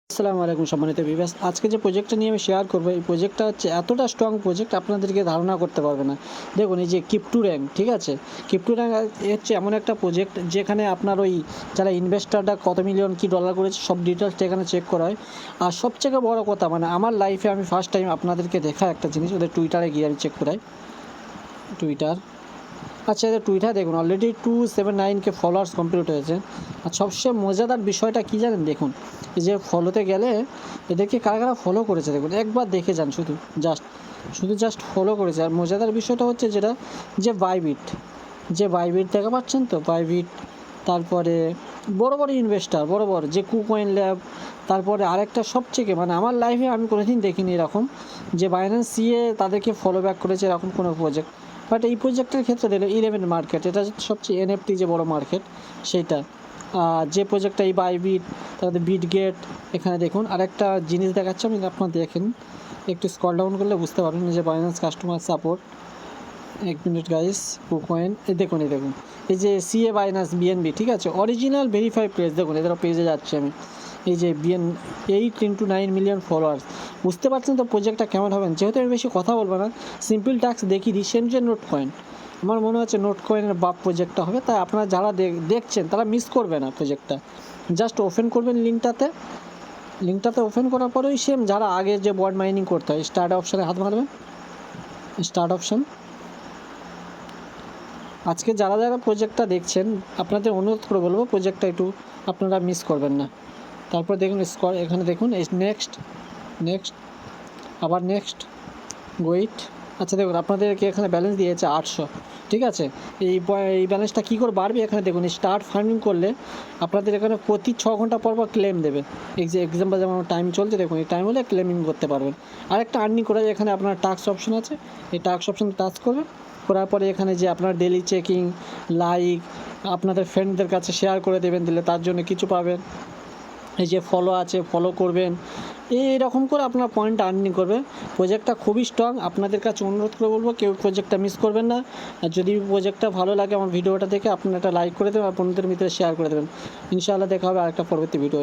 আসসালামু আলাইকুম সম্মানিত ভিউয়ার্স। আজকে যে প্রজেক্টটা নিয়ে আমি শেয়ার করব, এই প্রজেক্টটা হচ্ছে এতটা স্ট্রং প্রজেক্ট আপনাদেরকে ধারণা করতে পারবে না। দেখুন এই যে ক্রিপ্টো র্যাঙ্ক, ঠিক আছে? ক্রিপ্টো র্যাঙ্ক হচ্ছে এমন একটা প্রজেক্ট যেখানে আপনার ওই যারা ইনভেস্টররা কত মিলিয়ন কি ডলার করেছে সব ডিটেলসটা এখানে চেক করা হয়। আর সবথেকে বড় কথা মানে আমার লাইফে আমি ফার্স্ট টাইম আপনাদেরকে দেখা একটা জিনিস, ওদের টুইটারে গিয়ে আমি চেক করাই। টুইটার, আচ্ছা এদের টুইটার দেখুন অলরেডি 279K ফলোয়ার্স কমপ্লিট হয়েছে। আর সবচেয়ে মজাদার বিষয়টা কী জানেন? দেখুন এই যে ফলোতে গেলে এদেরকে কারা কারা ফলো করেছে দেখুন, একবার দেখে যান, জাস্ট ফলো করেছে। আর মজাদার বিষয়টা হচ্ছে যেটা যে বাইবিট দেখা পাচ্ছেন তো, বাইবিট, তারপরে বড় বড় ইনভেস্টার, বড় যে কুকয়েন ল্যাব, তারপরে আরেকটা সবথেকে মানে আমার লাইফে আমি কোনোদিন দেখিনি এরকম যে বাইন্যান্স সিএ তাদেরকে ফলো ব্যাক করেছে এরকম কোনো প্রজেক্ট। বাট এই প্রজেক্টের ক্ষেত্রে দিল 11 মার্কেট, এটা সবচেয়ে এনএফটি যে বড় মার্কেট সেইটা। যে প্রজেক্টটা এই বাইবিট, তারপরে বিটগেট, এখানে দেখুন আরেকটা জিনিস দেখাচ্ছে, আমি আপনার দেখেন একটু স্ক্রল ডাউন করলে বুঝতে পারবেন যে বাইন্যান্স কাস্টমার সাপোর্ট। এক মিনিট গাইস, কুকয়েন এই দেখুন এই যে সিএ বাইন্যান্স বিএনবি, ঠিক আছে, অরিজিনাল ভেরিফাইড পেজ। দেখুন এদের পেজে যাচ্ছে আমি, এই যে 8 × 9 মিলিয়ন ফলোয়ার্স। বুঝতে পারছেন তো প্রজেক্টটা কেমন হবেন? যেহেতু আমি বেশি কথা বলবো না, সিম্পল টাস্ক দেখিয়ে দিই। সেন্ট্রেল নোট কয়েন, আমার মনে হচ্ছে নোট কয়েনের বাপ প্রজেক্টটা হবে। তাই আপনারা যারা দেখছেন তারা মিস করবে না প্রজেক্টটা। জাস্ট ওপেন করবেন লিঙ্কটাতে ওপেন করার পরেই সেম যারা আগে যে বট মাইনিং করতে হয়, স্টার্ট অপশানে হাত মারবেন, স্টার্ট অপশান। আজকে যারা প্রজেক্টটা দেখছেন আপনাদের অনুরোধ করে বলবো প্রজেক্টটা একটু আপনারা মিস করবেন না। তারপর দেখুন এখানে দেখুন নেক্সট, আবার নেক্সট, ওয়েট। আচ্ছা দেখুন আপনাদেরকে এখানে ব্যালেন্স দিয়েছে 800, ঠিক আছে। এই ব্যালেন্সটা কী করে বাড়বে? এখানে দেখুন স্টার্ট ফার্মিং করলে আপনাদের এখানে প্রতি 6 ঘন্টা পর ক্লেম দেবে। এক্সাম্পল যেমন টাইম চলছে, দেখুন এই টাইম হলে ক্লেমিং করতে পারবেন। আরেকটা আর্নিং করা যায়, এখানে আপনার টাস্ক অপশন আছে, এই টাস্ক অপশন টাচ করবেন, করার পরে এখানে যে আপনার ডেলি চেকিং, লাইক, আপনাদের ফ্রেন্ডদের কাছে শেয়ার করে দেবেন, দিলে তার জন্য কিছু পাবেন। এই যে ফলো আছে, ফলো করবেন, এইরকম করে আপনার পয়েন্ট আর্নিং করবে। প্রজেক্টটা খুবই স্ট্রং, আপনাদের কাছে অনুরোধ করে বলবো কেউ প্রজেক্টটা মিস করবেন না। আর যদি প্রজেক্টটা ভালো লাগে আমার ভিডিওটা দেখে আপনারা একটা লাইক করে দেবেন আর বন্ধুদের ভিতরে শেয়ার করে দেবেন। ইনশাআল্লাহ দেখা হবে আরেকটা পরবর্তী ভিডিও।